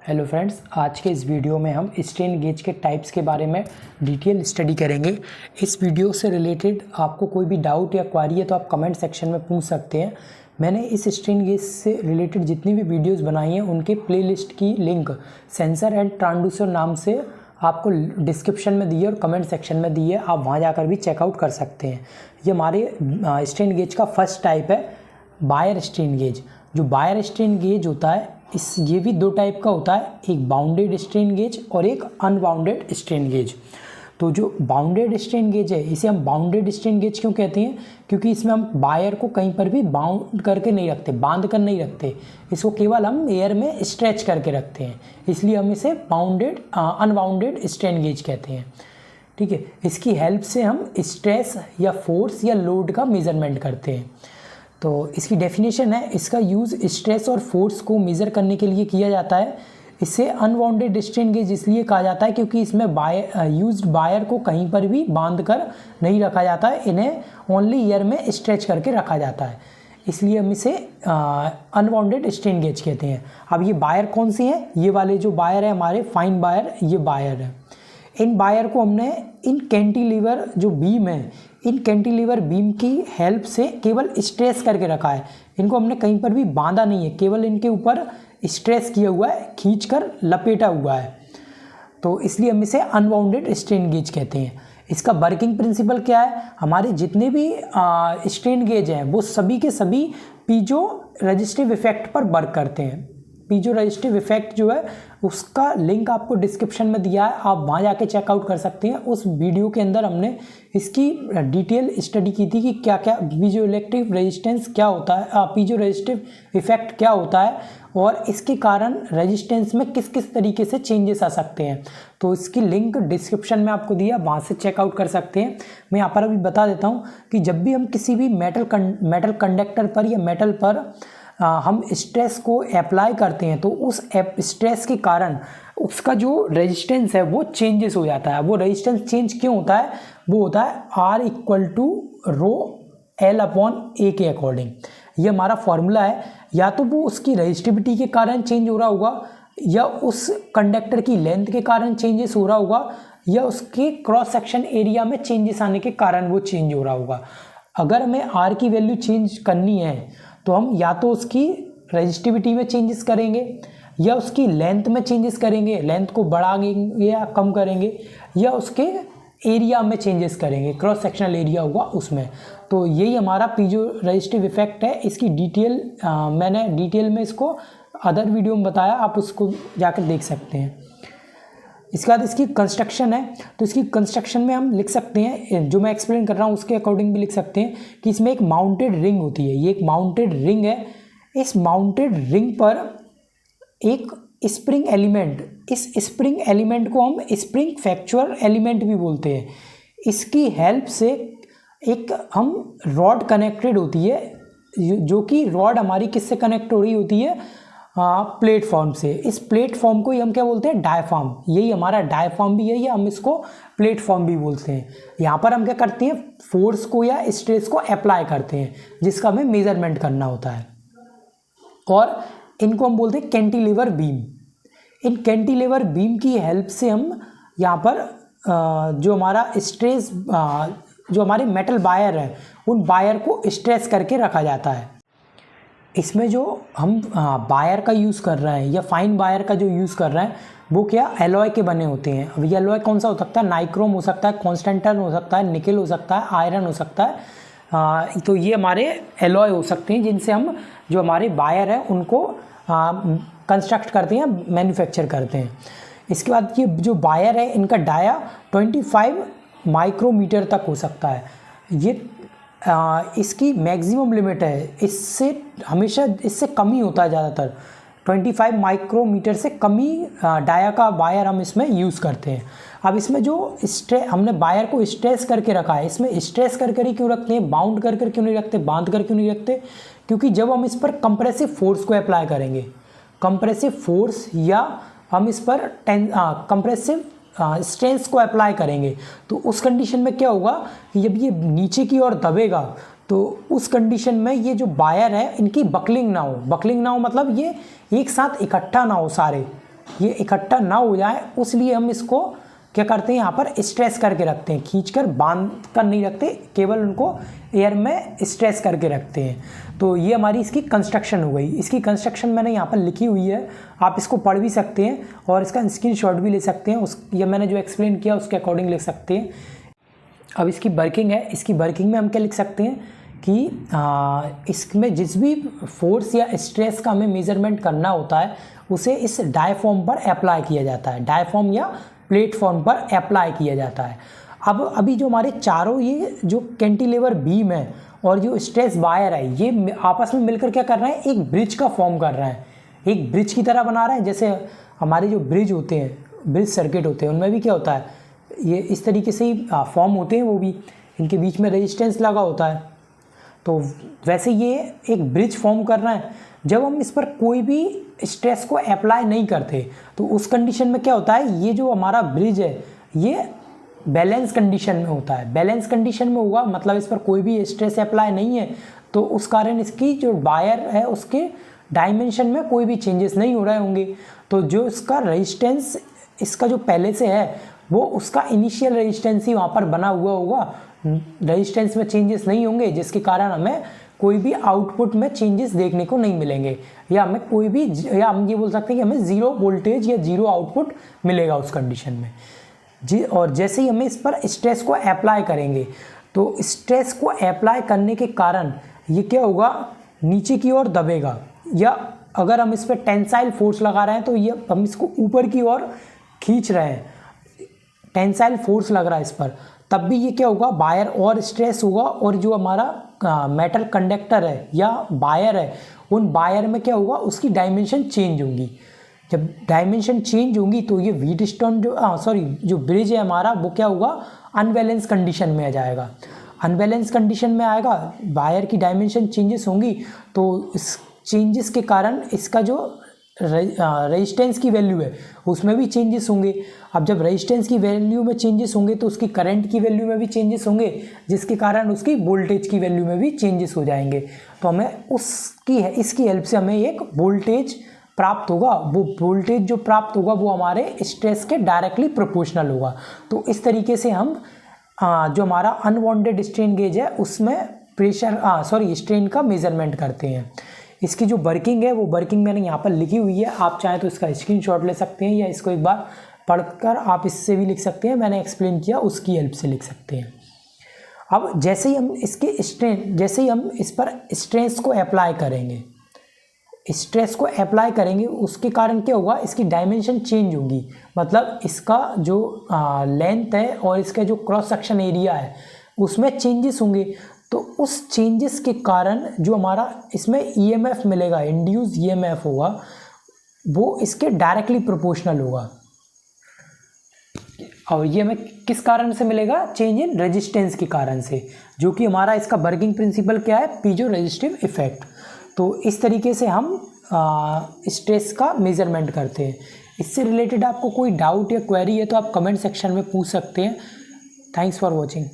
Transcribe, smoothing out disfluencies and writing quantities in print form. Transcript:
Hello friends, आज के इस वीडियो में हम स्ट्रेन गेज के टाइप्स के बारे में डिटेल स्टडी करेंगे। इस वीडियो से रिलेटेड आपको कोई भी डाउट या क्वारी है तो आप कमेंट सेक्शन में पूछ सकते हैं। मैंने इस स्ट्रेन गेज से रिलेटेड जितनी भी वीडियोस बनाई हैं उनके प्लेलिस्ट की लिंक सेंसर एंड ट्रांसड्यूसर नाम से आपको डिस्क्रिप्शन में दी है और कमेंट सेक्शन में दी है, आप वहाँ जाकर भी चेकआउट कर सकते हैं। ये हमारे स्ट्रेन गेज का फर्स्ट टाइप है बायर स्ट्रेन गेज। जो बायर स्ट्रेन गेज होता है ये भी दो टाइप का होता है, एक बाउंडेड स्ट्रेन गेज और एक अनबाउंडेड स्ट्रेन गेज। तो जो बाउंडेड स्ट्रेन गेज है इसे हम बाउंडेड स्ट्रेन गेज क्यों कहते हैं? क्योंकि इसमें हम वायर को कहीं पर भी बाउंड करके नहीं रखते, बांध कर नहीं रखते, इसको केवल हम एयर में स्ट्रेच करके रखते हैं, इसलिए हम इसे अनबाउंडेड स्ट्रेन गेज कहते हैं। ठीक है, इसकी हेल्प से हम स्ट्रेस या फोर्स या लोड का मेजरमेंट करते हैं। तो इसकी डेफिनेशन है, इसका यूज़ स्ट्रेस और फोर्स को मेज़र करने के लिए किया जाता है। इसे अनबाउंडेड स्ट्रेन गेज इसलिए कहा जाता है क्योंकि इसमें यूज्ड वायर को कहीं पर भी बांध कर नहीं रखा जाता है, इन्हें ओनली एयर में स्ट्रेच करके रखा जाता है, इसलिए हम इसे अनबाउंडेड स्ट्रेन गेज कहते हैं। अब ये वायर कौन सी हैं? ये वाले जो वायर है हमारे फाइन वायर, ये वायर है। इन वायर को हमने इन कैंटिलीवर जो बीम है, इन कैंटिलीवर बीम की हेल्प से केवल स्ट्रेस करके रखा है, इनको हमने कहीं पर भी बांधा नहीं है, केवल इनके ऊपर स्ट्रेस किया हुआ है, खींचकर लपेटा हुआ है, तो इसलिए हम इसे अनबाउंडेड स्ट्रेन गेज कहते हैं। इसका वर्किंग प्रिंसिपल क्या है? हमारे जितने भी स्ट्रेन गेज हैं वो सभी के सभी पीजो रेजिस्टिव इफेक्ट पर वर्क करते हैं। पीजो रेजिस्टिव इफेक्ट जो है उसका लिंक आपको डिस्क्रिप्शन में दिया है, आप वहाँ जाके चेकआउट कर सकते हैं। उस वीडियो के अंदर हमने इसकी डिटेल स्टडी की थी कि क्या क्या पीजो इलेक्ट्रिक रेजिस्टेंस क्या होता है, पीजो रेजिस्टिव इफेक्ट क्या होता है और इसके कारण रेजिस्टेंस में किस किस तरीके से चेंजेस आ सकते हैं। तो इसकी लिंक डिस्क्रिप्शन में आपको दिया, वहाँ से चेकआउट कर सकते हैं। मैं यहाँ पर अभी बता देता हूँ कि जब भी हम किसी भी मेटल कंडक्टर पर या मेटल पर हम स्ट्रेस को अप्लाई करते हैं तो उस स्ट्रेस के कारण उसका जो रेजिस्टेंस है वो चेंजेस हो जाता है। वो रेजिस्टेंस चेंज क्यों होता है? वो होता है R=ρL/A के अकॉर्डिंग। ये हमारा फॉर्मूला है। या तो वो उसकी रेजिस्टिविटी के कारण चेंज हो रहा होगा, या उस कंडक्टर की लेंथ के कारण चेंजेस हो रहा होगा, या उसके क्रॉस सेक्शन एरिया में चेंजेस आने के कारण वो चेंज हो रहा होगा। अगर हमें R की वैल्यू चेंज करनी है तो हम या तो उसकी रेजिस्टिविटी में चेंजेस करेंगे, या उसकी लेंथ में चेंजेस करेंगे, लेंथ को बढ़ाएंगे या कम करेंगे, या उसके एरिया में चेंजेस करेंगे, क्रॉस सेक्शनल एरिया होगा उसमें। तो यही हमारा पीजो रेजिस्टिव इफेक्ट है। इसकी डिटेल मैंने डिटेल में इसको अदर वीडियो में बताया, आप उसको जाकर देख सकते हैं। इसके बाद इसकी कंस्ट्रक्शन है, तो इसकी कंस्ट्रक्शन में हम लिख सकते हैं, जो मैं एक्सप्लेन कर रहा हूँ उसके अकॉर्डिंग भी लिख सकते हैं कि इसमें एक माउंटेड रिंग होती है। ये एक माउंटेड रिंग है। इस माउंटेड रिंग पर एक स्प्रिंग एलिमेंट, इस स्प्रिंग एलिमेंट को हम स्प्रिंग फैक्चुअल एलिमेंट भी बोलते हैं। इसकी हेल्प से एक हम रॉड कनेक्टेड होती है, जो कि रॉड हमारी किससे कनेक्ट हो रही होती है? प्लेटफॉर्म से। इस प्लेटफॉर्म को ही हम क्या बोलते हैं? डायफ्राम। यही हमारा डायफ्राम भी है, या हम इसको प्लेटफॉर्म भी बोलते हैं। यहाँ पर हम क्या करते हैं? फोर्स को या स्ट्रेस को अप्लाई करते हैं, जिसका हमें मेजरमेंट करना होता है। और इनको हम बोलते हैं कैंटिलीवर बीम। इन कैंटिलीवर बीम की हेल्प से हम यहाँ पर जो हमारा स्ट्रेस, जो हमारे मेटल वायर है उन वायर को स्ट्रेस करके रखा जाता है। इसमें जो हम वायर का यूज़ कर रहे हैं या फाइन वायर का जो यूज़ कर रहे हैं वो क्या एलॉय के बने होते हैं। अब ये एलॉय कौन सा हो सकता है? नाइक्रोम हो सकता है, कॉन्स्टेंटन हो सकता है, निकल हो सकता है, आयरन हो सकता है। तो ये हमारे एलॉय हो सकते हैं जिनसे हम जो हमारे वायर है उनको कंस्ट्रक्ट करते हैं, मैन्युफैक्चर करते हैं। इसके बाद ये जो वायर है इनका डाया 25 माइक्रोमीटर तक हो सकता है। ये इसकी मैक्सिमम लिमिट है, इससे हमेशा इससे कम ही होता है ज़्यादातर। 25 माइक्रोमीटर से कम ही डाया का वायर हम इसमें यूज़ करते हैं। अब इसमें जो हमने वायर को स्ट्रेस करके रखा है, इसमें स्ट्रेस कर कर ही क्यों रखते हैं? बाउंड कर कर क्यों नहीं रखते, बांध कर क्यों नहीं रखते? क्योंकि जब हम इस पर कंप्रेसिव फोर्स को अप्लाई करेंगे, कंप्रेसिव फोर्स, या हम इस पर कंप्रेसिव स्ट्रेस को अप्लाई करेंगे, तो उस कंडीशन में क्या होगा कि जब ये नीचे की ओर दबेगा तो उस कंडीशन में ये जो वायर है इनकी बकलिंग ना हो। बकलिंग ना हो मतलब ये एक साथ इकट्ठा ना हो सारे, ये इकट्ठा ना हो जाए, उसलिए हम इसको क्या करते हैं, यहाँ पर स्ट्रेस करके रखते हैं, खींचकर बांध कर नहीं रखते, केवल उनको एयर में स्ट्रेस करके रखते हैं। तो ये हमारी इसकी कंस्ट्रक्शन हो गई। इसकी कंस्ट्रक्शन मैंने यहाँ पर लिखी हुई है, आप इसको पढ़ भी सकते हैं और इसका स्क्रीनशॉट भी ले सकते हैं। ये मैंने जो एक्सप्लेन किया उसके अकॉर्डिंग लिख सकते हैं। अब इसकी वर्किंग है, इसकी वर्किंग में हम क्या लिख सकते हैं कि इसमें जिस भी फोर्स या स्ट्रेस का हमें मेजरमेंट करना होता है उसे इस डायफ्राम पर अप्लाई किया जाता है, डायफ्राम या प्लेटफॉर्म पर अप्लाई किया जाता है। अब अभी जो हमारे चारों ये जो कैंटिलीवर बीम है और जो स्ट्रेस वायर है, ये आपस में मिलकर क्या कर रहे हैं, एक ब्रिज का फॉर्म कर रहे हैं, एक ब्रिज की तरह बना रहे हैं। जैसे हमारे जो ब्रिज होते हैं, ब्रिज सर्किट होते हैं, उनमें भी क्या होता है, ये इस तरीके से ही फॉर्म होते हैं, वो भी इनके बीच में रेजिस्टेंस लगा होता है। तो वैसे ये एक ब्रिज फॉर्म कर रहा है। जब हम इस पर कोई भी स्ट्रेस को अप्लाई नहीं करते तो उस कंडीशन में क्या होता है, ये जो हमारा ब्रिज है ये बैलेंस कंडीशन में होता है। बैलेंस कंडीशन में होगा मतलब इस पर कोई भी स्ट्रेस अप्लाई नहीं है, तो उस कारण इसकी जो वायर है उसके डायमेंशन में कोई भी चेंजेस नहीं हो रहे होंगे। तो जो इसका रेजिस्टेंस इसका जो पहले से है वो उसका इनिशियल रेजिस्टेंस ही वहाँ पर बना हुआ होगा, रेजिस्टेंस में चेंजेस नहीं होंगे, जिसके कारण हमें कोई भी आउटपुट में चेंजेस देखने को नहीं मिलेंगे, या हमें कोई भी, या हम ये बोल सकते हैं कि हमें ज़ीरो वोल्टेज या ज़ीरो आउटपुट मिलेगा उस कंडीशन में जी। और जैसे ही हमें इस पर स्ट्रेस को अप्लाई करेंगे तो स्ट्रेस को अप्लाई करने के कारण ये क्या होगा, नीचे की ओर दबेगा, या अगर हम इस पर टेंसाइल फोर्स लगा रहे हैं तो ये हम इसको ऊपर की ओर खींच रहे हैं, टेंसाइल फोर्स लग रहा है इस पर, तब भी ये क्या होगा, वायर और स्ट्रेस होगा, और जो हमारा मेटल कंडक्टर है या वायर है, उन वायर में क्या होगा, उसकी डायमेंशन चेंज होंगी। जब डायमेंशन चेंज होंगी तो ये व्हीट स्टोन जो ब्रिज है हमारा वो क्या होगा, अनबैलेंस कंडीशन में आ जाएगा। अनबैलेंस कंडीशन में आएगा, वायर की डायमेंशन चेंजेस होंगी, तो इस चेंजेस के कारण इसका जो रेजिस्टेंस की वैल्यू है उसमें भी चेंजेस होंगे। अब जब रेजिस्टेंस की वैल्यू में चेंजेस होंगे तो उसकी करंट की वैल्यू में भी चेंजेस होंगे, जिसके कारण उसकी वोल्टेज की वैल्यू में भी चेंजेस हो जाएंगे। तो हमें इसकी हेल्प से हमें एक वोल्टेज प्राप्त होगा। वो वोल्टेज जो प्राप्त होगा वो हमारे स्ट्रेस के डायरेक्टली प्रोपोर्शनल होगा। तो इस तरीके से हम जो हमारा अनवांटेड स्ट्रेन गेज है उसमें स्ट्रेन का मेजरमेंट करते हैं। इसकी जो वर्किंग है वो वर्किंग मैंने यहाँ पर लिखी हुई है, आप चाहें तो इसका स्क्रीनशॉट ले सकते हैं या इसको एक बार पढ़कर आप इससे भी लिख सकते हैं, मैंने एक्सप्लेन किया उसकी हेल्प से लिख सकते हैं। अब जैसे ही हम इस पर स्ट्रेस को अप्लाई करेंगे उसके कारण क्या होगा, इसकी डायमेंशन चेंज होगी, मतलब इसका जो लेंथ है और इसका जो क्रॉस सेक्शन एरिया है उसमें चेंजेस होंगे। तो उस चेंजेस के कारण जो हमारा इसमें ईएमएफ मिलेगा, इंड्यूस ईएमएफ होगा, वो इसके डायरेक्टली प्रोपोर्शनल होगा। और ये हमें किस कारण से मिलेगा, चेंज इन रेजिस्टेंस के कारण से, जो कि हमारा इसका वर्किंग प्रिंसिपल क्या है, पीजो रेजिस्टिव इफेक्ट। तो इस तरीके से हम स्ट्रेस का मेजरमेंट करते हैं। इससे रिलेटेड आपको कोई डाउट या क्वेरी है तो आप कमेंट सेक्शन में पूछ सकते हैं। Thanks for watching.